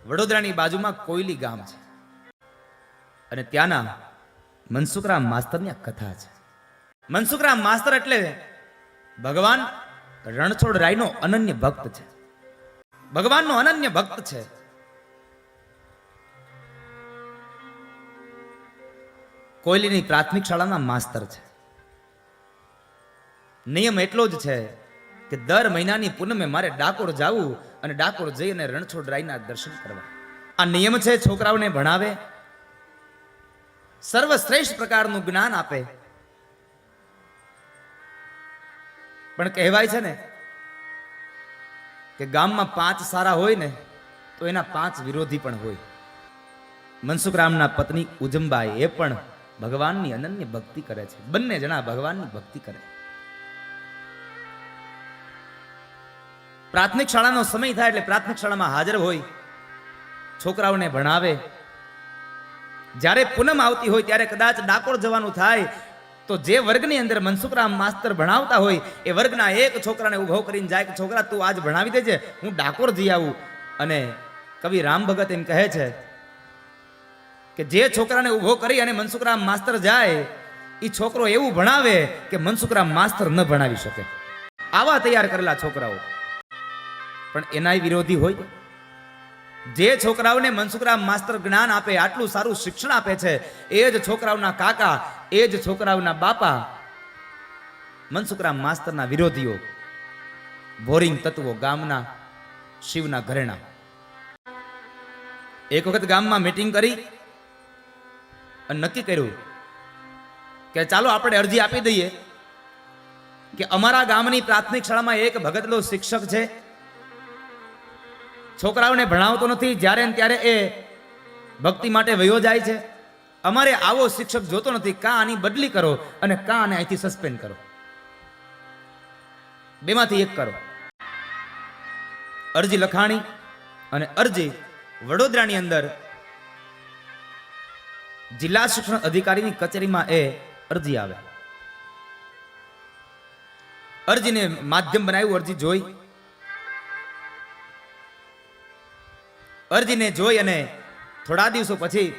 વડોદરાની બાજુમાં કોયલી ગામ છે અને ત્યાંના મનસુખરામ માસ્તરની આ કથા છે. મનસુખરામ માસ્તર એટલે ભગવાન રણછોડ રાયનો અનન્ય ભક્ત છે. ભગવાનનો અનન્ય ભક્ત છે. કોયલીની પ્રાથમિક શાળાના માસ્તર છે. નિયમ એટલો જ છે કે દર મહિનાની પૂનમે મારે ડાકોર જવું અને ડાકોર જઈ અને રણછોડ રાયના દર્શન કરવા. આ નિયમ છે. છોકરાઓને ભણાવે, સર્વશ્રેષ્ઠ પ્રકારનું જ્ઞાન આપે. પણ કહેવાય છે ને કે ગામમાં 5 સારા હોય ને તો એના 5 વિરોધી પણ હોય. મનસુખરામના પત્ની ઉજમબાઈ એ પણ ભગવાનની અનન્ય ભક્તિ કરે છે. બંને જણા ભગવાનની ભક્તિ કરે. પ્રાથમિક શાળાનો સમય થાય એટલે પ્રાથમિક શાળામાં હાજર હોય, છોકરાઓને ભણાવે. જ્યારે પૂનમ આવતી હોય ત્યારે કદાચ ડાકોર જવાનું થાય તો જે વર્ગની અંદર મનસુખરામ માસ્તર ભણાવતા હોય એ વર્ગના એક છોકરાને ઉભો કરીને જાય કે છોકરા તું આજ ભણાવી દેજે, હું ડાકોર જઈ આવું. અને કવિ રામ ભગત એમ કહે છે કે જે છોકરાને ઉભો કરી અને મનસુખરામ માસ્તર જાય એ છોકરો એવું ભણાવે કે મનસુખરામ માસ્તર ન ભણાવી શકે. આવા તૈયાર કરેલા છોકરાઓ. પણ એનાય વિરોધી હોય. જે છોકરાઓને મનસુખરામ માસ્તર જ્ઞાન આપે, આટલું સારું શિક્ષણ આપે છે, એ જ છોકરાઓના કાકા, એ જ છોકરાઓના બાપા મનસુખરામ માસ્તરના વિરોધીઓ, બોરિંગ તત્વો, ગામના શિવના ઘરેણા. એક વખત ગામમાં મીટિંગ કરી અને નક્કી કર્યું કે ચાલો આપણે અરજી આપી દઈએ કે અમારા ગામની પ્રાથમિક શાળામાં એક ભગતલો શિક્ષક છે, છોકરાઓને ભણાવતો નથી, જ્યારે ને ત્યારે એ ભક્તિ માટે વયો જાય છે. અમારે આવો શિક્ષક જોતો નથી. કાં આની બદલી કરો અને કાં આને અહીંથી સસ્પેન્ડ કરો, બેમાંથી એક કરો. અરજી લખાણી અને અરજી વડોદરાની અંદર જિલ્લા શિક્ષણ અધિકારીની કચેરીમાં એ અરજી આવે. અરજીને માધ્યમ બનાવ્યું. અરજી જોઈ, અરજીને જોઈ અને થોડા દિવસો પછી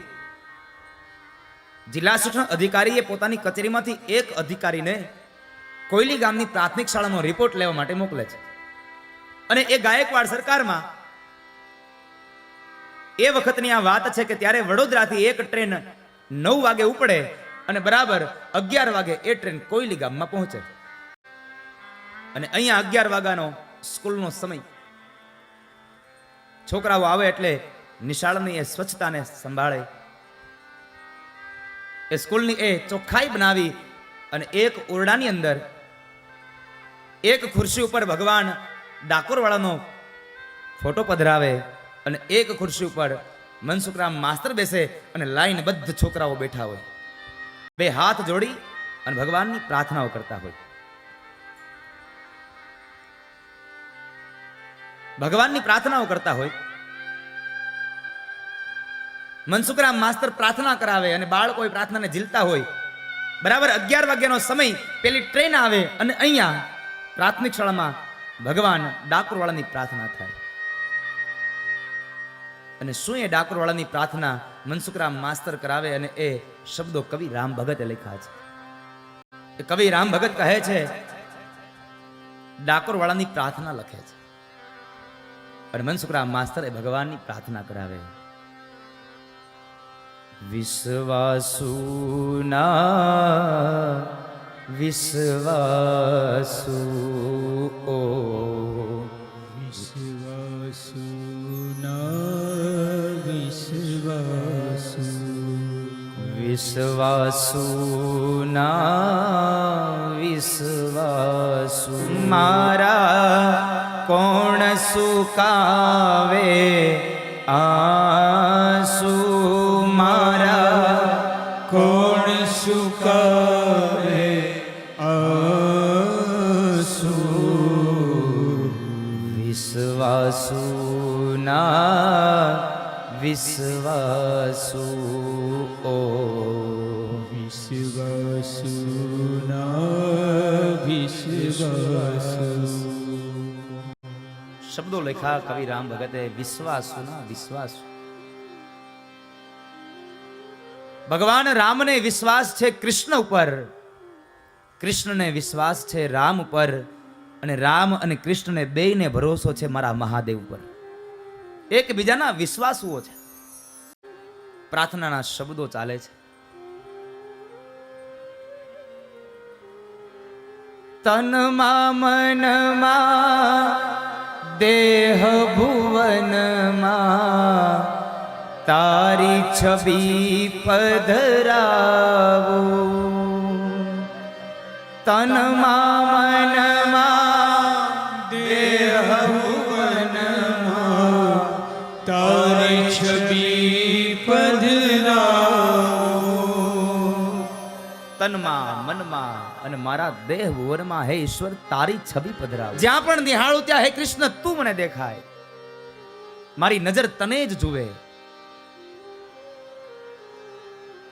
જિલ્લા શિક્ષણ અધિકારીએ પોતાની કચેરીમાંથી એક અધિકારીને કોયલી ગામની પ્રાથમિક શાળાનો રિપોર્ટ લેવા માટે મોકલે છે. અને એ ગાયકવાડ સરકારમાં એ વખતની આ વાત છે કે ત્યારે વડોદરાથી એક ટ્રેન 9 વાગે ઉપડે અને બરાબર 11 વાગે એ ટ્રેન કોયલી ગામમાં પહોંચે. અને અહીંયા 11 વાગ્યાનો સ્કૂલનો સમય. છોકરાઓ આવે એટલે નિશાળની એ સ્વચ્છતાને સંભાળે, એ સ્કૂલની એ ચોખ્ખાઈ બનાવી અને એક ઓરડાની અંદર એક ખુરશી ઉપર ભગવાન ડાકોરવાળાનો ફોટો પધરાવે અને એક ખુરશી ઉપર મનસુખરામ માસ્તર બેસે અને લાઈનબદ્ધ છોકરાઓ બેઠા હોય. 2 હાથ જોડી અને ભગવાનની પ્રાર્થનાઓ કરતા હોય. ભગવાનની પ્રાર્થનાઓ કરતા હોય. મનસુખરામ માસ્તર પ્રાર્થના કરાવે અને બાળકો એ પ્રાર્થનાને ઝીલતા હોય. બરાબર 11 વાગ્યાનો સમય, પેલી ટ્રેન આવે અને અહીંયા પ્રાથમિક શાળામાં ભગવાન ડાકોરવાળાની પ્રાર્થના થાય. અને શું એ ડાકોરવાળાની પ્રાર્થના મનસુખરામ માસ્તર કરાવે અને એ શબ્દો કવિ રામ ભગતે લખ્યા છે. એ કવિ રામ ભગત કહે છે, ડાકોરવાળાની પ્રાર્થના લખે છે અને મનસુખરામ માસ્તર એ ભગવાનની પ્રાર્થના કરાવે. વિશ્વાસુના વિશ્વાસુ, ઓ વિશ્વાસુના વિશ્વાસુ, વિશ્વાસુના વિશ્વાસુ. મારા કોણ સુકાવે આંસુ, મારા કોણ સુકાવે આંસુ. વિશ્વાસુના વિશ્વાસુ, ઓ વિશ્વાસુના વિશ્વાસુ. શબ્દો લખ્યા કવિ રામ ભગતે, વિશ્વાસુ ના વિશ્વાસુ. ભગવાન રામને વિશ્વાસ છે કૃષ્ણ ઉપર, કૃષ્ણને વિશ્વાસ છે રામ ઉપર, અને રામ અને કૃષ્ણને બેયને ભરોસો છે મારા મહાદેવ ઉપર. એકબીજાના વિશ્વાસુઓ છે. પ્રાર્થનાના શબ્દો ચાલે છે. તનમાં મનમાં દેહ ભુવનમાં તારી છબી પધરાવો. તનમાં મનમાં દેહ ભુવનમાં તારી છબી પધરાવો. તનમાં મનમાં અને મારા દેહ ભુવનમાં હે ઈશ્વર તારી છબી પધરાવ. જ્યાં પણ નિહાળું ત્યાં હે કૃષ્ણ તું મને દેખાય. મારી નજર તને જ જુએ.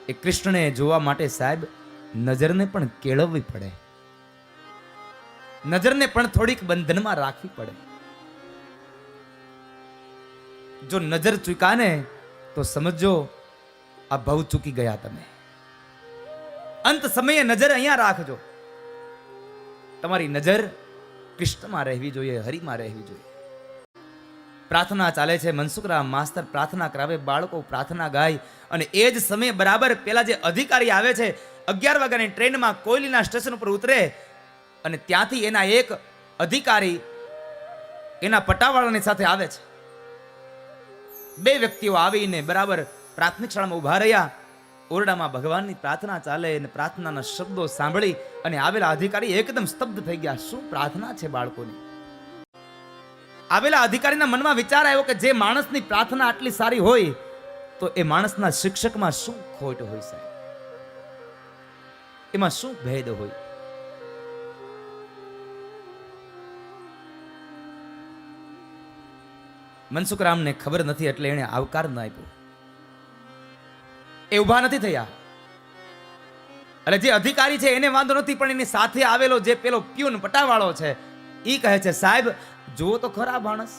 એ કૃષ્ણને જોવા માટે સાહેબ નજરને પણ કેળવવી પડે, નજરને પણ થોડીક બંધનમાં રાખવી પડે. જો નજર ચૂકાને તો સમજો આ ભવ ચૂકી ગયા તમે. અંત સમયે નજર અહીંયા રાખજો. તમારી નજર કૃષ્ણમાં રહેવી જોઈએ, હરિમાં રહેવી જોઈએ. પ્રાર્થના ચાલે છે. મનસુખરામ માસ્તર પ્રાર્થના કરાવે, બાળકો પ્રાર્થના ગાય, અને એ જ સમયે બરાબર પેલા જે અધિકારી આવે છે 11 વાગ્યાની ટ્રેનમાં કોયલીના સ્ટેશન ઉપર ઉતરે, અને ત્યાંથી એના એક અધિકારી એના પટાવાળાની સાથે આવે છે. બે વ્યક્તિઓ આવીને બરાબર પ્રાથમિક શાળામાં ઉભા રહ્યા. ઓરડામાં ભગવાનની પ્રાર્થના ચાલે, અને પ્રાર્થનાના શબ્દો સાંભળી અને આવેલા અધિકારી એકદમ સ્તબ્ધ થઈ ગયા. શું પ્રાર્થના છે બાળકોની! આવેલા અધિકારીના મનમાં વિચાર આવ્યો કે જે માણસની પ્રાર્થના આટલી સારી હોય તો એ માણસના શિક્ષકમાં શું ખોટ હોય સાહેબ? એમાં શું ભેદ હોય? મનસુખરામને ખબર નથી એટલે એને આવકાર ન આપ્યો. એ ઊભા નથી થયા. એટલે જે અધિકારી છે એને વાંધો નથી, પણ એની સાથે આવેલો જે પેલો પ્યુન પટાવાળો છે ઈ કહે છે, સાહેબ જુઓ તો ખરા માણસ,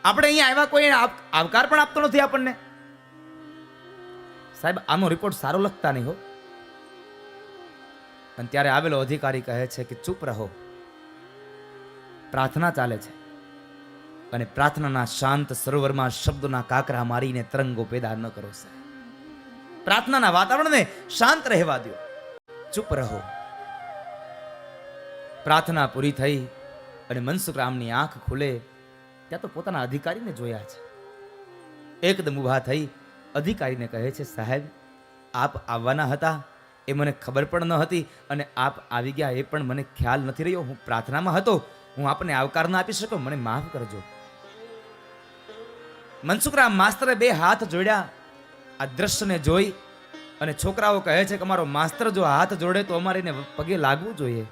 આપણે અહીંયા આવ્યા કોઈ આવકાર પણ આપતો નથી આપણને. સાહેબ આનો રિપોર્ટ સારો લખતા નહીં હો. અને ત્યારે આવેલો અધિકારી કહે છે કે ચૂપ રહો, પ્રાર્થના ચાલે છે, અને પ્રાર્થનાના શાંત સરોવરમાં શબ્દોના કાકરા મારીને તરંગો પેદા ન કરો સાહેબ. પ્રાર્થનાના વાતાવરણને શાંત રહેવા દો, ચૂપ રહો. પ્રાર્થના પૂરી થઈ અને મનસુખરામની આંખ ખુલે ત્યાં તો પોતાના અધિકારીને જોયા છે. એકદમ ઊભા થઈ અધિકારીને કહે છે, સાહેબ આપ આવવાના હતા એ મને ખબર પણ ન હતી, અને આપ આવી ગયા એ પણ મને ખ્યાલ નથી રહ્યો. હું પ્રાર્થનામાં હતો, હું આપને આવકાર ન આપી શક્યો, મને માફ કરજો. મનસુખરામ માસ્તરે બે હાથ જોડ્યા. આ દ્રશ્યને જોઈ અને છોકરાઓ કહે છે કે અમારો માસ્તર જો હાથ જોડે તો અમારે એને પગે લાગવું જોઈએ.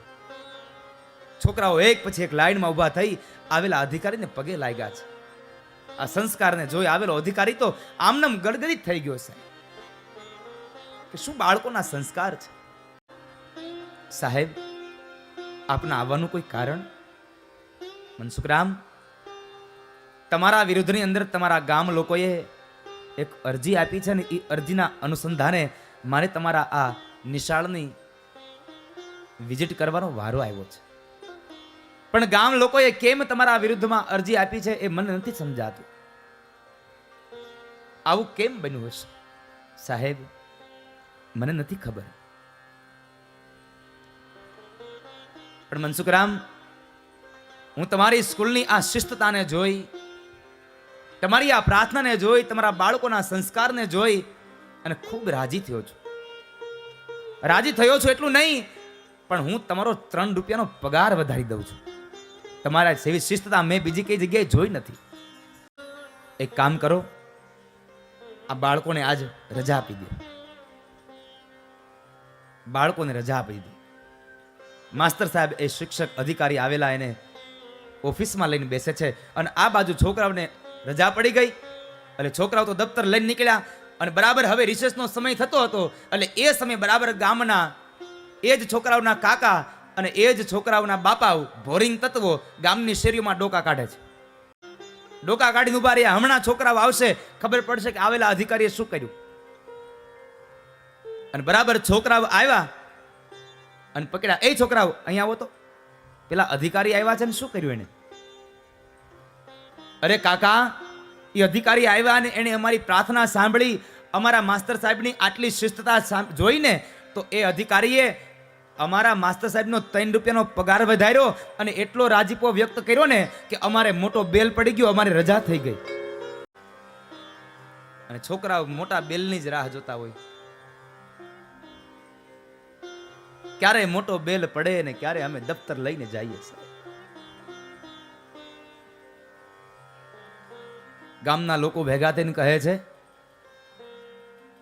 છોકરાઓ એક પછી એક લાઈનમાં ઊભા થઈ આવેલા અધિકારીને પગે લાગ્યા છે. આ સંસ્કારને જોઈ આવેલો અધિકારી તો આમનામ ગડગડિત થઈ ગયો છે કે શું બાળકોના સંસ્કાર છે. સાહેબ આપના આવવાનું કોઈ કારણ? મનસુખરામ, તમારા વિરુદ્ધની અંદર તમારા ગામ લોકોએ એક અરજી આપી છે, ને એ અરજીના અનુસંધાને મારે તમારા આ નિશાળની વિઝિટ કરવાનો વારો આવ્યો છે. પણ ગામ લોકોએ કેમ તમારા વિરુદ્ધમાં અરજી આપી છે એ મને નથી સમજાતું. આવું કેમ બન્યું હશે? સાહેબ મને નથી ખબર. પણ મનસુખરામ, હું તમારી સ્કૂલની આ શિસ્તતાને જોઈ, તમારી આ પ્રાર્થનાને જોઈ, તમારા બાળકોના સંસ્કારને જોઈ અને ખૂબ રાજી થયો છું. રાજી થયો છું એટલું નહીં, પણ હું તમારો 3 રૂપિયાનો પગાર વધારી દઉં છું. તમારા જેવી શિસ્તતા મેં બીજી કઈ જગ્યાએ જોઈ નથી. એક કામ કરો, આ બાળકોને આજ રજા આપી દો. બાળકોને રજા આપી દો. માસ્તર સાહેબ એ શિક્ષક અધિકારી આવેલા એને ઓફિસમાં લઈને બેસે છે, અને આ બાજુ છોકરાઓને રજા પડી ગઈ. એટલે છોકરાઓ તો દફતર લઈને નીકળ્યા, અને બરાબર હવે રિસેસનો સમય થતો હતો. એટલે એ સમય બરાબર ગામના એ જ છોકરાઓના કાકા અને એ જ છોકરાઓના બાપાઓ ભોરિંગ તત્વો ગામની શેરીઓમાં ડોકા કાઢે છે. ડોકા કાઢીને ઉભા રહ્યા. હમણાં છોકરાઓ આવશે, ખબર પડશે કે આવેલા અધિકારીએ શું કર્યું. અને બરાબર છોકરાઓ આવ્યા અને પકડ્યા. એ છોકરાઓ અહીંયા આવો તો, પેલા અધિકારી આવ્યા છે ને શું કર્યું એને? અરે કાકા, એ અધિકારી આવ્યા અને એને અમારી પ્રાર્થના સાંભળી, અમારા માસ્તર સાહેબની આટલી શિસ્તતા જોઈને તો એ અધિકારીએ અમારા માસ્તર સાહેબનો 3 રૂપિયાનો પગાર વધાર્યો અને એટલો રાજીપો વ્યક્ત કર્યો ને કે અમારે મોટો બેલ પડી ગયો, અમારી રજા થઈ ગઈ. અને છોકરાઓ મોટા બેલની જ રાહ જોતા હોય, ક્યારે મોટો બેલ પડે ને ક્યારે અમે દફતર લઈને જઈએ. ગામના લોકો ભેગા થઈને કહે છે,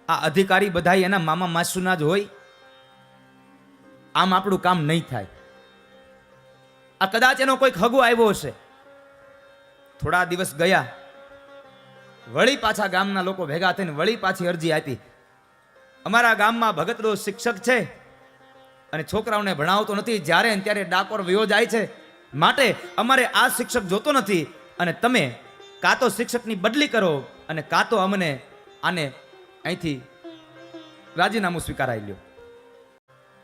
આ અધિકારી બધા એના મામા માસુના જ હોય, આમ આપણું કામ નહીં થાય. આ કદાચ એનો કોઈક હગો આવ્યો હશે. થોડા દિવસ ગયા, વળી પાછા ગામના લોકો ભેગા થઈને વળી પાછી અરજી આપી, અમારા ગામમાં ભગતડો શિક્ષક છે અને છોકરાઓને ભણાવતો નથી, જ્યારે ત્યારે ડાકોર વયો જાય છે, માટે અમારે આ શિક્ષક જોતો નથી અને તમે કાં તો શિક્ષકની બદલી કરો અને કાં તો અમને આને અહીંથી રાજીનામું સ્વીકારાઈ લ્યો.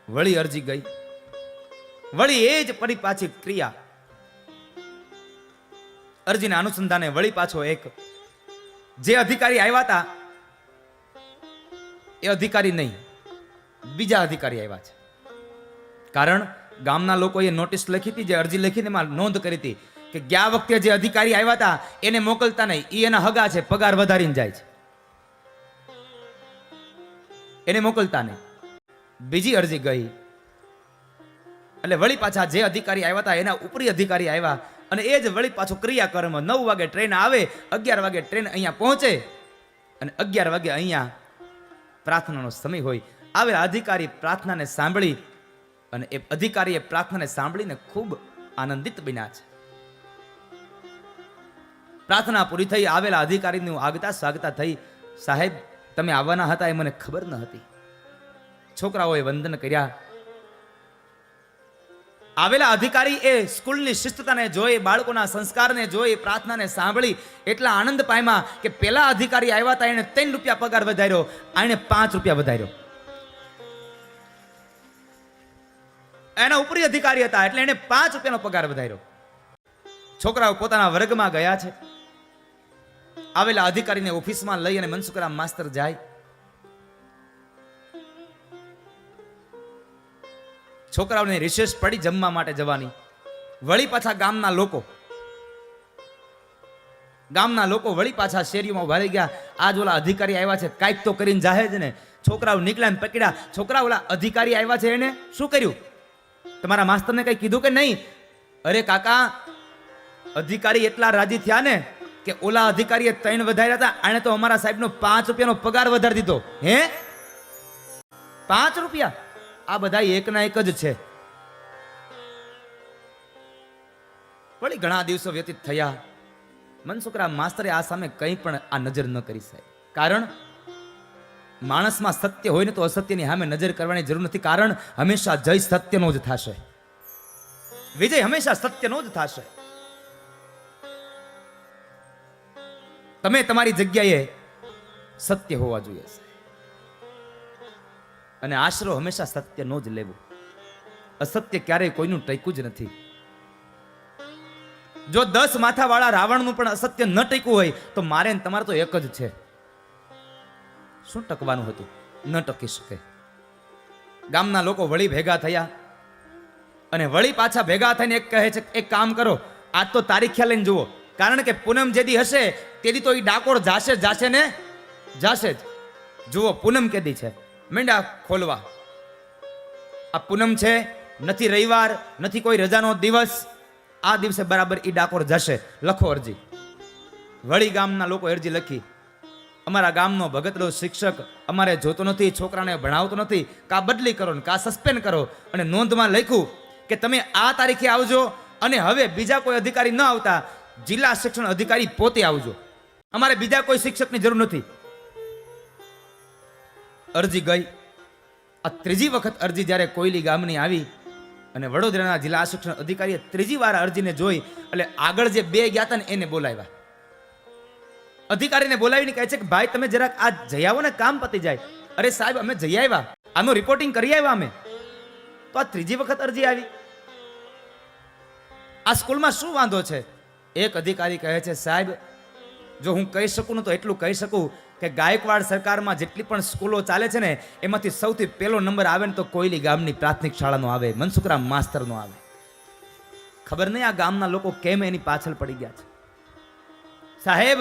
વળી અરજી ગઈ, વળી એ જ પાછી ક્રિયા. અરજીના અનુસંધાને વળી પાછો એક જે અધિકારી આવ્યા હતા એ અધિકારી નહીં, બીજા અધિકારી આવ્યા છે. કારણ ગામના લોકોએ નોટિસ લખી હતી, જે અરજી લખીને એમાં નોંધ કરી હતી કે ગયા વખતે જે અધિકારી આવ્યા હતા એને મોકલતા નહીં, એ એના હગા છે, પગાર વધારીને જાય છે, એને મોકલતા નહીં. બીજી અરજી ગઈ એટલે વળી પાછા જે અધિકારી આવ્યા હતા એના ઉપરી અધિકારી આવ્યા અને એ જ વળી પાછો ક્રિયાકર્મ. 9 વાગે ટ્રેન આવે, 11 વાગે ટ્રેન અહીંયા પહોંચે અને 11 વાગે અહીંયા પ્રાર્થનાનો સમય હોય. આવેલા અધિકારી પ્રાર્થનાને સાંભળી અને એ અધિકારીએ પ્રાર્થનાને સાંભળીને ખૂબ આનંદિત બન્યા છે. પ્રાર્થના પૂરી થઈ, આવેલા અધિકારીનું આગતા સ્વાગતા થઈ. સાહેબ, તમે આવવાના હતા એ મને ખબર ન હતી. છોકરાઓએ વંદન કર્યા. આવેલા અધિકારી એ સ્કૂલની શિસ્તતાને જોઈ, બાળકોના સંસ્કારને જોઈ, પ્રાર્થનાને સાંભળી એટલા આનંદ પામ્યા કે પેલા અધિકારી આવ્યા હતા એને 3 રૂપિયા પગાર વધાર્યો, આને 5 રૂપિયા વધાર્યો. એના ઉપરી અધિકારી હતા એટલે એને 5 રૂપિયાનો પગાર વધાર્યો. છોકરાઓ પોતાના વર્ગમાં ગયા છે. આવેલા અધિકારીને ઓફિસમાં લઈ અને મનસુખરામ માસ્તર જાય. છોકરાઓને રિસેસ પડી જમવા માટે જવાની. વળી પાછા ગામના લોકો વળી પાછા શેરીઓમાં ઉભા રહી ગયા. આજ ઓલા અધિકારી આવ્યા છે, કાંઈક તો કરીને જાહે જ ને. છોકરાઓ નીકળ્યા પકડ્યા. છોકરા ઓલા અધિકારી આવ્યા છે એને શું કર્યું? તમારા માસ્તરને કઈ કીધું કે નહીં? અરે કાકા, અધિકારી એટલા રાજી થયા ને કે ઓલા અધિકારીએ 3 વધાર્યા હતા, આને તો અમારા સાહેબનો 5 રૂપિયાનો પગાર વધારી દીધો. હે, 5 રૂપિયા? આ બધા એકના એક જ છે. વળી ઘણા દિવસો વ્યતીત થયા. મનસુખરામ માસ્તરે આ સામે કંઈ પણ આ નજર ન કરી સાહેબ. કારણ માણસમાં સત્ય હોય ને તો અસત્યની સામે નજર કરવાની જરૂર નથી. કારણ હંમેશા જય સત્યનો જ થશે, વિજય હંમેશા સત્યનો જ થશે. તમે તમારી જગ્યાએ સત્ય હોવા જોઈએ અને આશરો હંમેશા સત્યનો જ લેવો. અસત્ય ક્યારેય કોઈનું ટક્યું જ નથી. જો 10 માથાવાળા રાવણનું પણ અસત્ય ન ટક્યું હોય તો મારે ને તમારે તો એક જ છે. શું ટકવાનું હતું? ન ટકી શકે. ગામના લોકો વળી ભેગા થયા અને વળી પાછા ભેગા થઈને એક કહે છે, એક કામ કરો, આજ તો તારીખ લઈને જુઓ. કારણ કે પૂનમ જેદી હશે તેદી તો એ ડાકોર જાશે જ. જુઓ પૂનમ કેદી છે, મેંડા ખોલવા. આ પૂનમ છે, નથી રવિવાર, નથી કોઈ રજાનો દિવસ. આ દિવસે બરાબર ઈ ડાકોર જશે. લખો અરજી. વળી ગામના લોકો અરજી લખી, અમારા ગામનો ભગતડો શિક્ષક અમારે જોતો નથી, છોકરાને ભણાવતો નથી, કા બદલી કરો ને કા સસ્પેન્ડ કરો. અને નોંધમાં લખ્યું કે તમે આ તારીખે આવજો અને હવે બીજા કોઈ અધિકારી ન આવતા, જિલ્લા શિક્ષણ અધિકારી પોતે આવજો. અમારે બીજા કોઈ શિક્ષકની જરૂર નથી. અરજી ગઈ. આ ત્રીજી વખત અરજી જ્યારે કોયલી ગામની આવી અને વડોદરાના જિલ્લા શિક્ષણ અધિકારીએ ત્રીજી વાર અરજીને જોઈ એટલે આગળ જે બે ગયા હતા ને એને બોલાવ્યા. અધિકારીને બોલાવીને કહે છે કે ભાઈ તમે જરાક આ જઈ આવો ને, કામ પતી જાય. અરે સાહેબ અમે જઈ આવ્યા, આનું રિપોર્ટિંગ કરી આવ્યા અમે. તો આ ત્રીજી વખત અરજી આવી, આ સ્કૂલમાં શું વાંધો છે? એક અધિકારી કહે છે સાહેબ જો હું કહી શકું ને તો એટલું કહી શકું કે ગાયકવાડ સરકારમાં જેટલી પણ સ્કૂલો ચાલે છે ને એમાંથી સૌથી પહેલો નંબર આવે ને તો કોયલી ગામની પ્રાથમિક શાળાનો આવે, મનસુખરામ માસ્તરનો આવે. ખબર નહીં આ ગામના લોકો કેમ એની પાછળ પડી ગયા છે. સાહેબ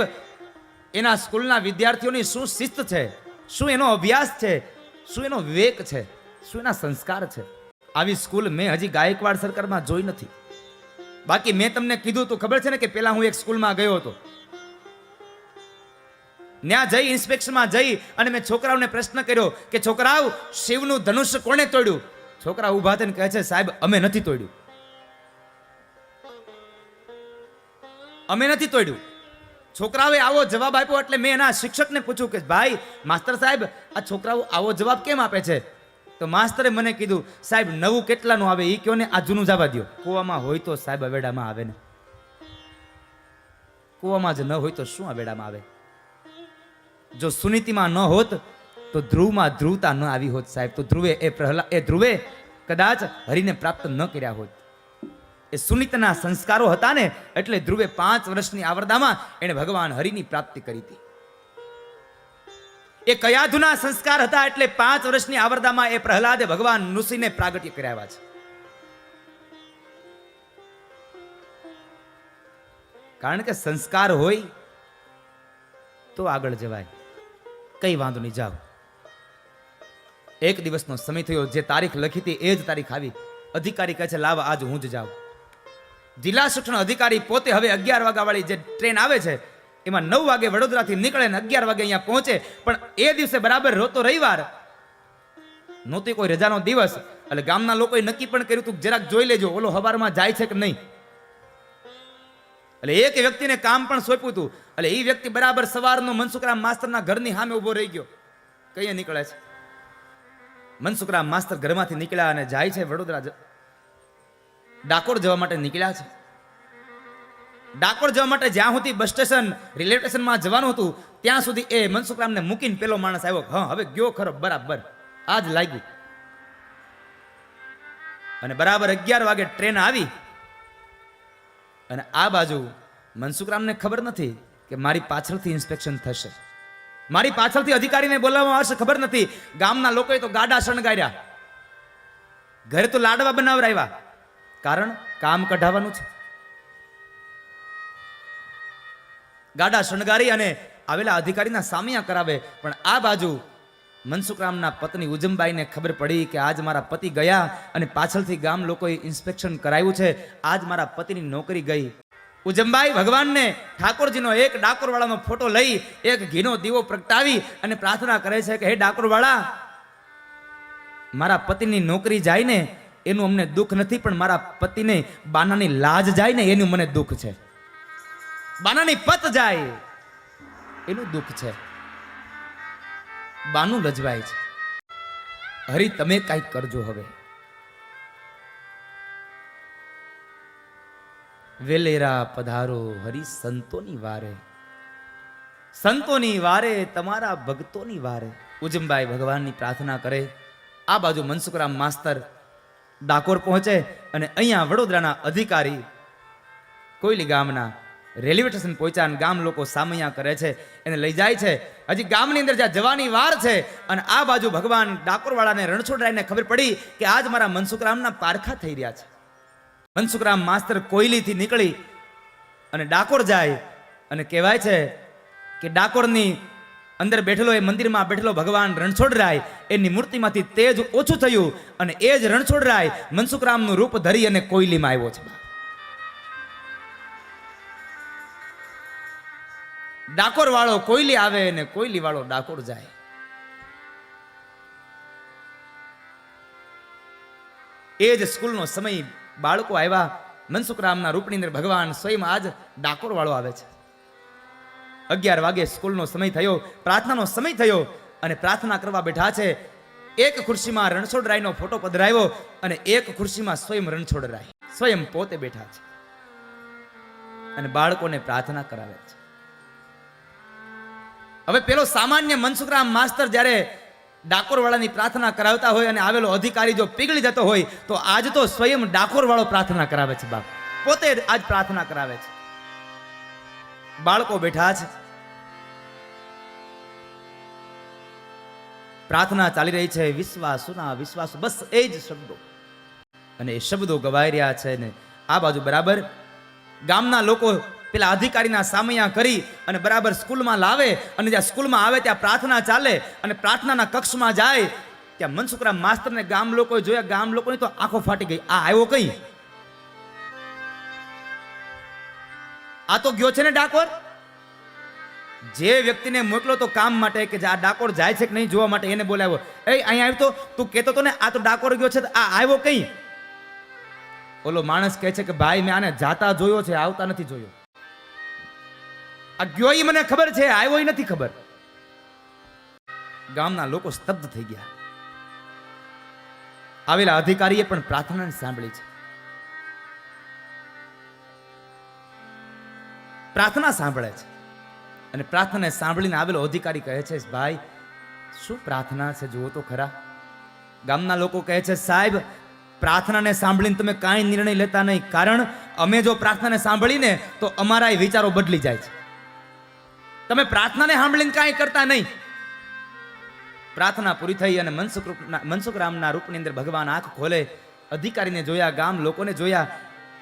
એના સ્કૂલના વિદ્યાર્થીઓની શું શિસ્ત છે, શું એનો અભ્યાસ છે, શું એનો વિવેક છે, શું એના સંસ્કાર છે. આવી સ્કૂલ મેં હજી ગાયકવાડ સરકારમાં જોઈ નથી. બાકી મેં તમને કીધું તો ખબર છે ને કે પેલા હું એક સ્કૂલમાં ગયો હતો. ત્યાં જઈ ઇન્સ્પેક્શનમાં જઈ અને મેં છોકરાઓને પ્રશ્ન કર્યો કે છોકરાઓ શિવનું ધનુષ્ય કોણે તોડ્યું? છોકરા ઊભા થઈને કહે છે સાહેબ અમે નથી તોડ્યું, અમે નથી તોડ્યું. છોકરાઓએ આવો જવાબ આપ્યો એટલે મેં એના શિક્ષકને પૂછ્યું કે ભાઈ માસ્તર સાહેબ આ છોકરાઓ આવો જવાબ કેમ આપે છે? તો માસ્તરે મને કીધું સાહેબ નવું કેટલાનું આવે એ કયો ને, આ જૂનું જવા દો. કૂવામાં હોય તો સાહેબ અવેડામાં આવે ને, કૂવામાં જ ન હોય તો શું અવેડામાં આવે? જો સુનીતિમાં ન હોત તો ધ્રુવમાં ધ્રુવતા ન આવી હોત સાહેબ. તો ધ્રુવે કદાચ હરિને પ્રાપ્ત ન કર્યા હોત. એ સુનીતના સંસ્કારો હતા ને એટલે ધ્રુવે 5 વર્ષની આવરદામાં એને ભગવાન હરિની પ્રાપ્તિ કરી હતી. એ કયાધુના સંસ્કાર હતા એટલે 5 વર્ષની આવરદામાં એ પ્રહલાદે ભગવાન નૃસિંહને પ્રાગટ્ય કર્યા છે. કારણ કે સંસ્કાર હોય તો આગળ જવાય. કઈ વાંધો નહીં, જાઓ. એક દિવસનો સમય થયો, જે તારીખ લખી હતી એ જ તારીખ આવી. અધિકારી કહે છે લાવ આજ હું જ જાઉં. જિલ્લા શિક્ષણ અધિકારી પોતે હવે 11 વાગ્યા વાળી જે ટ્રેન આવે છે એમાં 9 વાગે વડોદરાથી નીકળે ને 11 વાગે અહીંયા પહોંચે. પણ એ દિવસે બરાબર રોતો રવિવાર નહોતી, કોઈ રજાનો દિવસ. એટલે ગામના લોકોએ નક્કી પણ કર્યું હતું જરાક જોઈ લેજો ઓલો હવારમાં જાય છે કે નહીં. એટલે એક વ્યક્તિને કામ પણ સોંપ્યું હતું. એટલે એ વ્યક્તિ બરાબર સવારનો મનસુખરામ માસ્તરના ઘરની સામે ઉભો રહી ગયો. કઈ નીકળે છે? મનસુખરામ માસ્તર ઘરમાંથી નીકળ્યા અને જાય છે વડોદરા, ડાકોર જવા માટે નીકળ્યા છે. ડાકોર જવા માટે જ્યાં સુધી બસ સ્ટેશન રેલવે સ્ટેશનમાં જવાનું હતું ત્યાં સુધી એ મનસુખરામને મૂકીને પેલો માણસ આવ્યો. હા હવે ગયો ખરો, બરાબર આજ લાગ્યું. અને બરાબર 11 વાગે ટ્રેન આવી અને આ બાજુ મનસુખરામને ખબર નથી કે મારી પાછળથી ઇન્સ્પેક્શન થશે, મારી પાછળથી અધિકારીને બોલાવવામાં આવશે, ખબર નથી. ગામના લોકોએ તો ગાડા શણગાર્યા, ઘરે તો લાડવા બનાવરાવ્યા, કારણ કામ કઢાવવાનું છે. ગાડા શણગારી અને આવેલા અધિકારીના સામિયા કરાવે. પણ આ બાજુ મનસુખરામના પત્ની ઉજમબાઈને ખબર પડી કે આજ મારા પતિ ગયા અને પાછળથી ગામ લોકોએ ઇન્સ્પેક્શન કરાવ્યું છે, આજ મારા પતિની નોકરી ગઈ. ઉજમબાઈ ભગવાનને ઠાકોરજીનો એક ડાકોરવાળાનો ફોટો લઈ એક ઘીનો દીવો પ્રગટાવી અને પ્રાર્થના કરે છે કે હે ડાકોરવાળા, મારા પતિની નોકરી જાય ને એનું અમને દુઃખ નથી, પણ મારા પતિને બાનાની લાજ જાય ને એનું મને દુઃખ છે. બાનાની પત જાય એનું દુઃખ છે, બાનું લજવાય છે. હરી તમે કઈક કરજો. હવે વેલેરા પધારો હરી સંતોની વારે, સંતોની વારે તમારા ભક્તોની વારે. ઉજમબાઈ ભગવાનની પ્રાર્થના કરે. આ બાજુ મનસુખરામ માસ્તર ડાકોર પહોંચે અને અહીંયા વડોદરાના અધિકારી કોયલી ગામના રેલવે સ્ટેશન પહોંચ્યા અને ગામ લોકો સામૈયા કરે છે, એને લઈ જાય છે. હજી ગામની અંદર જ્યાં જવાની વાર છે અને આ બાજુ ભગવાન ડાકોરવાળાને રણછોડરાયને ખબર પડી કે આજ મારા મનસુખરામના પારખા થઈ રહ્યા છે. મનસુખરામ માસ્તર કોયલીથી નીકળી અને ડાકોર જાય અને કહેવાય છે કે ડાકોરની અંદર બેઠેલો એ મંદિરમાં બેઠેલો ભગવાન રણછોડરાય એની મૂર્તિમાંથી તેજ ઓછું થયું અને એ જ રણછોડરાય મનસુખરામનું રૂપ ધરી અને કોયલીમાં આવ્યો છે. ડાકોર વાળો કોયલી આવે અને કોયલી વાળો ડાકોર જાય. એ જ સ્કૂલનો સમય, બાળકો આવ્યા. મનસુખરામના રૂપની અંદર ભગવાન સ્વયં આજ ડાકોર વાળો આવે છે. 11 વાગે સ્કૂલનો સમય થયો, પ્રાર્થનાનો સમય થયો અને પ્રાર્થના કરવા બેઠા છે. એક ખુરશીમાં રણછોડરાયનો ફોટો પધરાવ્યો અને એક ખુરશીમાં સ્વયં રણછોડરાય સ્વયં પોતે બેઠા છે અને બાળકોને પ્રાર્થના કરાવે છે. હવે પેલો સામાન્ય મનસુખરામ માસ્તર જ્યારે ડાકોરવાળાની પ્રાર્થના કરાવતા હોય અને આવેલો અધિકારી જો પીગળી જતો હોય તો આજ તો સ્વયં ડાકોરવાળો પ્રાર્થના કરાવે છે. બાપ પોતે આજ પ્રાર્થના કરાવે છે. બાળકો બેઠા છે, પ્રાર્થના ચાલી રહી છે. વિશ્વાસુના વિશ્વાસ, બસ એ જ શબ્દો અને એ શબ્દો ગવાઈ રહ્યા છે. ને આ બાજુ બરાબર ગામના લોકો પેલા અધિકારીના સામૈયા કરી અને બરાબર સ્કૂલમાં લાવે અને જ્યાં સ્કૂલમાં આવે ત્યાં પ્રાર્થના ચાલે અને પ્રાર્થનાના કક્ષમાં જાય ત્યાં મનસુખરામ માસ્તરને ગામ લોકોએ જોયા. ગામ લોકોની તો આંખો ફાટી ગઈ. આ આવ્યો કઈ? આ તો ગયો છે ને ડાકોર. જે વ્યક્તિને મોકલો તો કામ માટે કે આ ડાકોર જાય છે કે નહીં જોવા માટે એને બોલાવ્યો. એ અહીંયા આવ્યો તો તું કહેતો તો ને આ તો ડાકોર ગયો છે. આ આવ્યો કઈ? ઓલો માણસ કહે છે કે ભાઈ મેં આને જાતા જોયો છે, આવતા નથી જોયો. આ ગયો ઈ મને ખબર છે, આવ્યો ઈ નથી ખબર. ગામના લોકો સ્તબ્ધ થઈ ગયા. આવેલા અધિકારીએ પણ પ્રાર્થનાને સાંભળી છે. પ્રાર્થના સાંભળે છે અને પ્રાર્થનાને સાંભળીને આવેલો અધિકારી કહે છે ભાઈ શું પ્રાર્થના છે જુઓ તો ખરા. ગામના લોકો કહે છે સાહેબ પ્રાર્થનાને સાંભળીને તમે કાંઈ નિર્ણય લેતા નહીં, કારણ અમે જો પ્રાર્થનાને સાંભળીને તો અમારા વિચારો બદલી જાય છે. તમે પ્રાર્થનાને સાંભળીને કાંઈ કરતા નહીં. પ્રાર્થના પૂરી થઈ અને મનસુખરામના રૂપની અંદર ભગવાન આંખ ખોલે. અધિકારીને જોયા, ગામ લોકોને જોયા.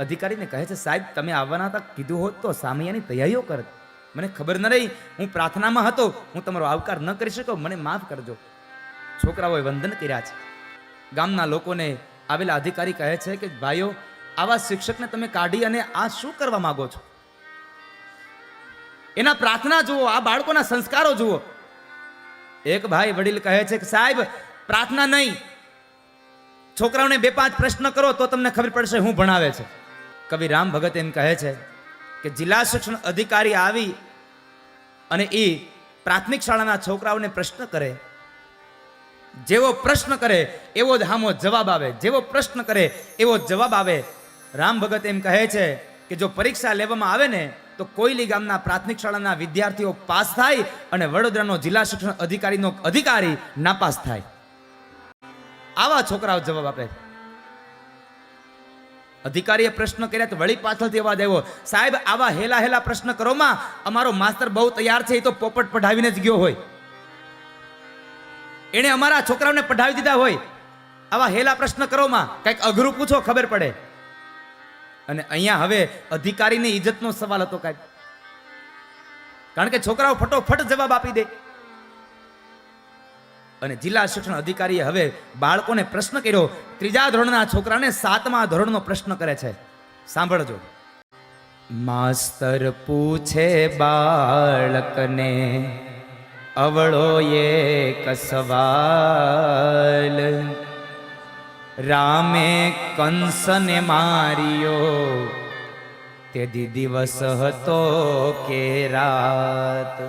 અધિકારીને કહે છે સાહેબ તમે આવવાના હતા, કીધું હોત તો સામૈયાની તૈયારીઓ કરત. મને ખબર ન રહી, હું પ્રાર્થનામાં હતો, હું તમારો આવકાર ન કરી શક્યો, મને માફ કરજો. છોકરાઓએ વંદન કર્યા છે. ગામના લોકોને આવેલા અધિકારી કહે છે કે ભાઈઓ આવા શિક્ષકને તમે કાઢી અને આ શું કરવા માંગો છો? એના પ્રાર્થના જુઓ, આ બાળકોના સંસ્કારો જુઓ. એક ભાઈ વડીલ કહે છે કે સાહેબ પ્રાર્થના નહીં, છોકરાઓને 2-5 પ્રશ્ન કરો તો તમને ખબર પડશે હું ભણાવે છે. કવિ રામ ભગત એમ કહે છે કે જિલ્લા શિક્ષણ અધિકારી આવી અને એ પ્રાથમિક શાળાના છોકરાઓને પ્રશ્ન કરે, જેવો પ્રશ્ન કરે એવો જ હામો જવાબ આવે, જેવો પ્રશ્ન કરે એવો જવાબ આવે. રામ ભગત એમ કહે છે કે જો પરીક્ષા લેવામાં આવે ને તો કોઈલી ગામના પ્રાથમિક શાળાના વિદ્યાર્થીઓ પાસ થાય અને વડોદરાનો જિલ્લા શિક્ષણ અધિકારીનો અધિકારી નાપાસ થાય. આવા છોકરાઓ જવાબ આપે. અધિકારીએ પ્રશ્ન કર્યા તો વળી પાછળથી અવાજ આવ્યો સાહેબ આવા હેલા હેલા પ્રશ્ન કરોમાં અમારો માસ્તર બહુ તૈયાર છે, એ તો પોપટ પઢાવીને જ ગયો હોય, એને અમારા છોકરાઓને પઢાવી દીધા હોય. આવા હેલા પ્રશ્ન કરોમાં કંઈક અઘરું પૂછો ખબર પડે. અને અહીંયા હવે અધિકારીની ઇજ્જતનો સવાલ હતો કાંઈક, કારણ કે છોકરાઓ ફટોફટ જવાબ આપી દે. અને જિલ્લા શિક્ષણ અધિકારીએ હવે બાળકોને પ્રશ્ન કર્યો. 3જા ધોરણના છોકરાને 7મા ધોરણનો પ્રશ્ન કરે છે. સાંભળજો. માસ્તર પૂછે બાળકને અવળો એક સવાલ, રામે કંસને માર્યો તે દિવસ હતો કે રાત.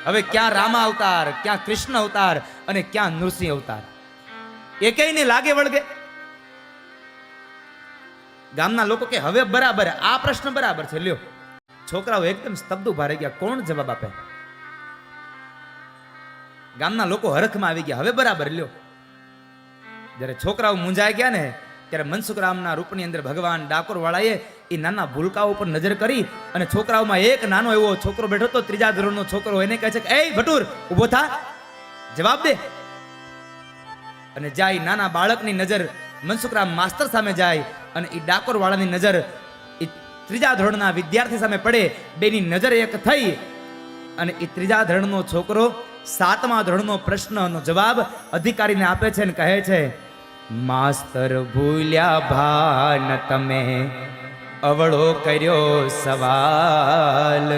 હવે ક્યાં રામા અવતાર, ક્યાં કૃષ્ણ અવતાર અને ક્યાં નૃસિંહ અવતાર, એકેયને લાગે વળગે. ગામના લોકો કે હવે બરાબર, આ પ્રશ્ન બરાબર છે, લ્યો. છોકરાઓ એકદમ સ્તબ્ધ ઉભા રહી ગયા, કોણ જવાબ આપે? ગામના લોકો હરખમાં આવી ગયા, હવે બરાબર, લ્યો. જ્યારે છોકરાઓ મૂંઝાઈ ગયા ને ત્યારે મનસુખરામના રૂપની અંદર ભગવાન ડાકોર વાળાએ એ નાના ભૂલકાઓ પર નજર કરી અને છોકરાઓમાં એક નાનો એવો છોકરો બેઠો હતો, 3જા ધોરણનો છોકરો. એને કહે છે કે એ ભટુર ઊભો થા, જવાબ દે. અને જાય નાના બાળકની નજર મનસુખરામ માસ્તર સામે જાય અને એ ડાકોર વાળાની નજર એ 3જા ધોરણના વિદ્યાર્થી સામે પડે. બેની નજર એક થઈ અને એ 3જા ધોરણનો છોકરો 7મા ધોરણનો પ્રશ્નનો જવાબ અધિકારીને આપે છે અને કહે છે માસ્તર ભૂલ્યા ભાન તમે અવળો કર્યો સવાલ,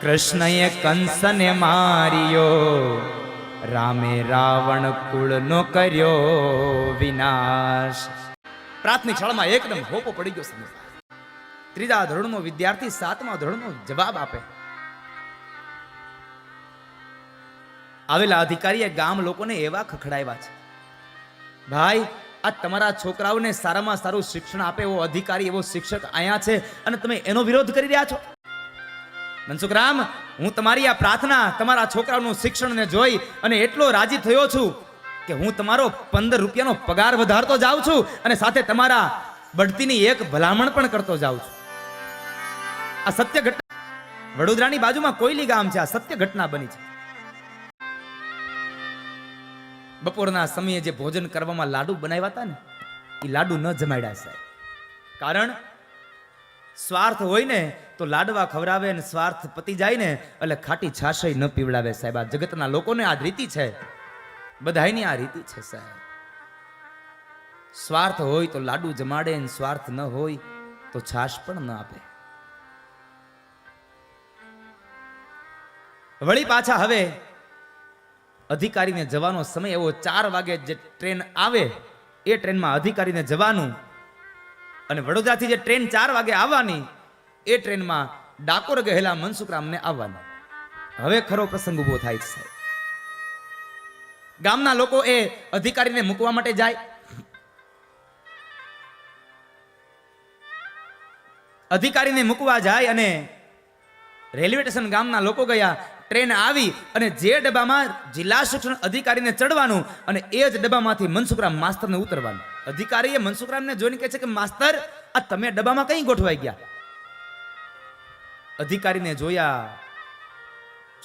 કૃષ્ણએ કંસને માર્યો, રામે રાવણ કુળનો કર્યો વિનાશ. પ્રાથમિક શાળામાં એકદમ હોપો પડી ગયો સમજ. 3જા ધોરણનો વિદ્યાર્થી 7મા ધોરણનો જવાબ આપે. આવેલા અધિકારીએ ગામ લોકોને એવા ખખડાવ્યા છે, ભાઈ આ તમારા છોકરાઓને સારામાં સારું શિક્ષણ આપે એવો અધિકારી, એવો શિક્ષક અહીંયા છે અને તમે એનો વિરોધ કરી રહ્યા છો. મનસુખરામ, હું તમારી આ પ્રાર્થના, તમારા છોકરાઓનું શિક્ષણને જોઈ અને એટલો રાજી થયો છું કે હું તમારો 15 રૂપિયાનો પગાર વધારતો જાઉં છું અને સાથે તમારા બઢતીની એક ભલામણ પણ કરતો જાઉં છું. આ સત્ય ઘટના, વડોદરાની બાજુમાં કોયલી ગામ છે, આ સત્ય ઘટના બની છે. બપોરના સમયે જે ભોજન કરવામાં લાડુ બનાવ્યા હતા ને, એ લાડુ ન જમાડ્યા સાહેબ. કારણ સ્વાર્થ હોય ને તો લાડવા ખવડાવે ને સ્વાર્થ પતી જાય ને એટલે ખાટી છાશય ન પીવડાવે સાહેબ. આ જગતના લોકોને આ રીતિ છે, બધાયની આ રીતિ છે સાહેબ. સ્વાર્થ હોય તો લાડુ જમાડે ને સ્વાર્થ ન હોય તો છાશ પણ ન આપે. વળી પાછા હવે અધિકારીને જવાનો સમય એવો 4 વાગે જે ટ્રેન આવે એ ટ્રેનમાં અધિકારીને જવાનું અને વડોદરાથી જે ટ્રેન 4 વાગે આવવાની એ ટ્રેનમાં ડાકોર ગયેલા મનસુખરામને આવવાનું. હવે ખરો પ્રસંગ ઉભો થાય છે સાહેબ. ગામના લોકો એ અધિકારીને મૂકવા માટે જાય. અધિકારીને મૂકવા જાય અને રેલવે સ્ટેશન ગામના લોકો ગયા. ટ્રેન આવી અને જે ડબ્બામાં જિલ્લા શિક્ષણ અધિકારીને ચડવાનું અને એ જ ડબ્બામાંથી મનસુખરામ માસ્તરને ઉતરવાનું. અધિકારીએ મનસુખરામને જોઈને કહે છે કે માસ્તર, આ તમે ડબ્બામાં કઈ ગોઠવાઈ ગયા? અધિકારીને જોયા,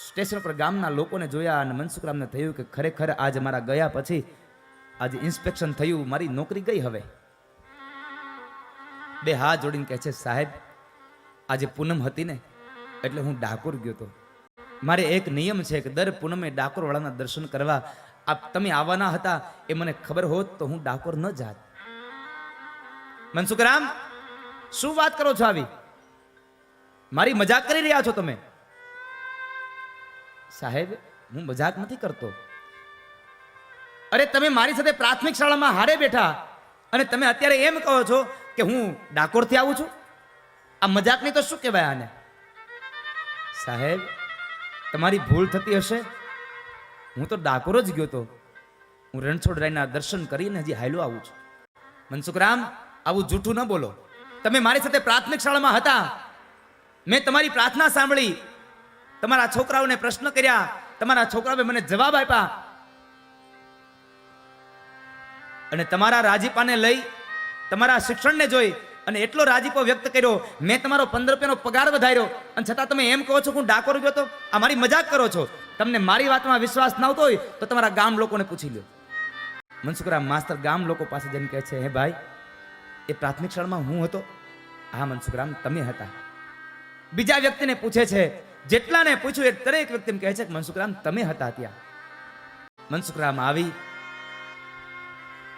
સ્ટેશન પર ગામના લોકોને જોયા અને મનસુખરામને થયું કે ખરેખર આજ મારા ગયા પછી આજે ઇન્સ્પેક્શન થયું, મારી નોકરી ગઈ. હવે બે હાથ જોડીને કહે છે, સાહેબ આજે પૂનમ હતી ને એટલે હું ડાકોર ગયો હતો. મારે એક નિયમ છે કે દર પૂનમે ડાકોર વાળાના દર્શન કરવા તમે આવવાના હતા, એ મને ખબર હોત તો હું ડાકોર ન જાત. મનસુખરામ, શું વાત કરો છો? આવી મારી મજાક કરી રહ્યા છો તમે? સાહેબ, હું મજાક નથી કરતો. અરે તમે મારી સાથે પ્રાથમિક શાળામાં હારે બેઠા અને તમે અત્યારે એમ કહો છો કે હું ડાકોરથી આવું છું? આ મજાક નહીં તો શું કહેવાય આને? સાહેબ, તમારી ભૂલ થતી હશે. હું તો ડાકોર જ ગયો તો. હું રણછોડરાયના દર્શન કરીને હજી હાલ્યો આવું છું. મનસુખરામ, આવું જૂઠું ન બોલો. તમે મારી સાથે પ્રાથમિક શાળામાં હતા, મેં તમારી પ્રાર્થના સાંભળી, તમારા છોકરાઓને પ્રશ્ન કર્યા, તમારા છોકરાઓએ મને જવાબ આપ્યા અને તમારા રાજીપાને લઈ, તમારા શિક્ષણને જોઈ અને એટલો રાજીપો વ્યક્ત કર્યો. મેં તમારો 15 રૂપિયાનો પગાર વધાર્યો અને છતાં તમે એમ કહો છો કે હું ડાકોર ગયો તો? આ મારી મજાક કરો છો. તમને મારી વાતમાં વિશ્વાસ ન આવતો હોય તો તમારા ગામ લોકોને પૂછી લો. મનસુખરામ માસ્તર ગામ લોકો પાસે જઈને કહે છે, હે ભાઈ, એ પ્રાથમિક શાળામાં હું હતો? હા મનસુખરામ, તમે હતા. બીજા વ્યક્તિને પૂછે છે, જેટલાને પૂછ્યું એ દરેક વ્યક્તિને કહે છે કે મનસુખરામ તમે હતા ત્યાં. મનસુખરામ આવી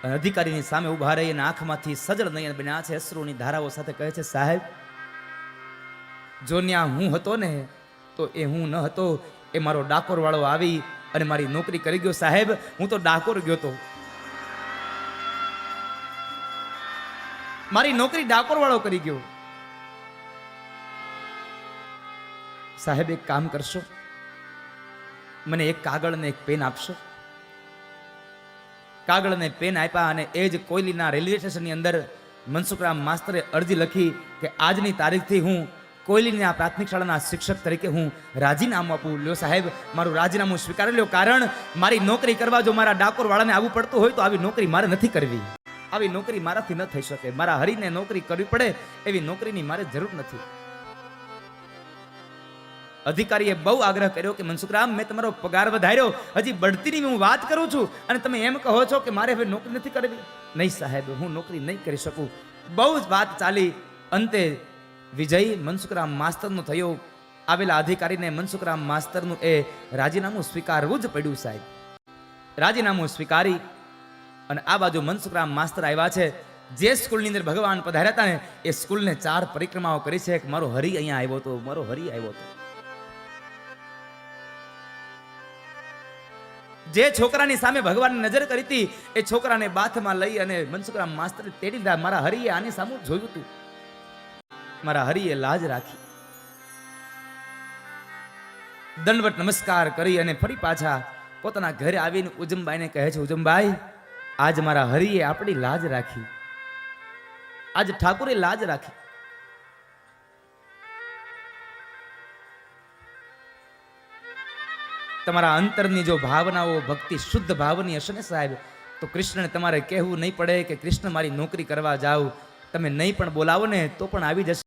અધિકારીની સામે ઉભા રહી અને આંખમાંથી સજળ નયન બન્યા છે, અશ્રુની ધારાઓ સાથે કહે છે, સાહેબ જો ન્યા હું હતો ને તો એ હું ન હતો, એ મારો ડાકોર વાળો આવી અને મારી નોકરી કરી ગયો. સાહેબ, હું તો ડાકોર ગયો તો, મારી નોકરી ડાકોર વાળો કરી ગયો. સાહેબ, એક કામ કરશો, મને એક કાગળ અને એક પેન આપશો? કાગળ અને પેન આપ્યા અને એ જ કોયલીના રેલવે સ્ટેશનની અંદર મનસુખરામ માસ્તરે અરજી લખી કે આજની તારીખથી હું કોયલીની આ પ્રાથમિક શાળાના શિક્ષક તરીકે હું રાજીનામું આપું. લ્યો સાહેબ, મારું રાજીનામું સ્વીકારી લ્યો. કારણ મારી નોકરી કરવા જો મારા ડાકોર વાળાને આવવું પડતું હોય તો આવી નોકરી મારે નથી કરવી. આવી નોકરી મારાથી ન થઈ શકે. મારા હરીને નોકરી કરવી પડે એવી નોકરીની મારે જરૂર નથી. અધિકારીએ બહુ આગ્રહ કર્યો કે મનસુખરામ, મેં તમારો પગાર વધાર્યો, હજી બઢતીની હું વાત કરું છું અને તમે એમ કહો છો કે મારે હવે નોકરી નથી કરવી? નહીં સાહેબ, હું નોકરી નહીં કરી શકું. બહુ જ વાત ચાલી. અંતે વિજય મનસુખરામ માસ્તરનો થયો. આવેલા અધિકારીને મનસુખરામ માસ્તરનું એ રાજીનામું સ્વીકારવું જ પડ્યું સાહેબ. રાજીનામું સ્વીકારી અને આ બાજુ મનસુખરામ માસ્તર આવ્યા છે. જે સ્કૂલની અંદર ભગવાન પધાર્યા હતા ને એ સ્કૂલને 4 પરિક્રમાઓ કરી છે. મારો હરી અહીંયા આવ્યો હતો, મારો હરી આવ્યો હતો. જે છોકરાની સામે ભગવાનની નજર કરી હતી એ છોકરાને બાથમાં લઈ અને મનસુખરામ માસ્તરે તેડી દીધા. મારા હરીએ આની સામે જોયું હતું, મારા હરીએ લાજ રાખી, દંડવત નમસ્કાર કરી અને ફરી પાછા પોતાના ઘરે આવીને ઉજમબાઈને કહે છે, ઉજમબાઈ, આજ મારા હરિએ આપણી લાજ રાખી, આજ ઠાકુરે લાજ રાખી. તમારા અંતરની જો ભાવનાઓ ભક્તિ શુદ્ધ ભાવની હશે ને સાહેબ, તો કૃષ્ણને તમારે કહેવું નહીં પડે કે કૃષ્ણ મારી નોકરી કરવા જાઓ, તમે નહીં પણ બોલાવો ને તો પણ આવી જશે.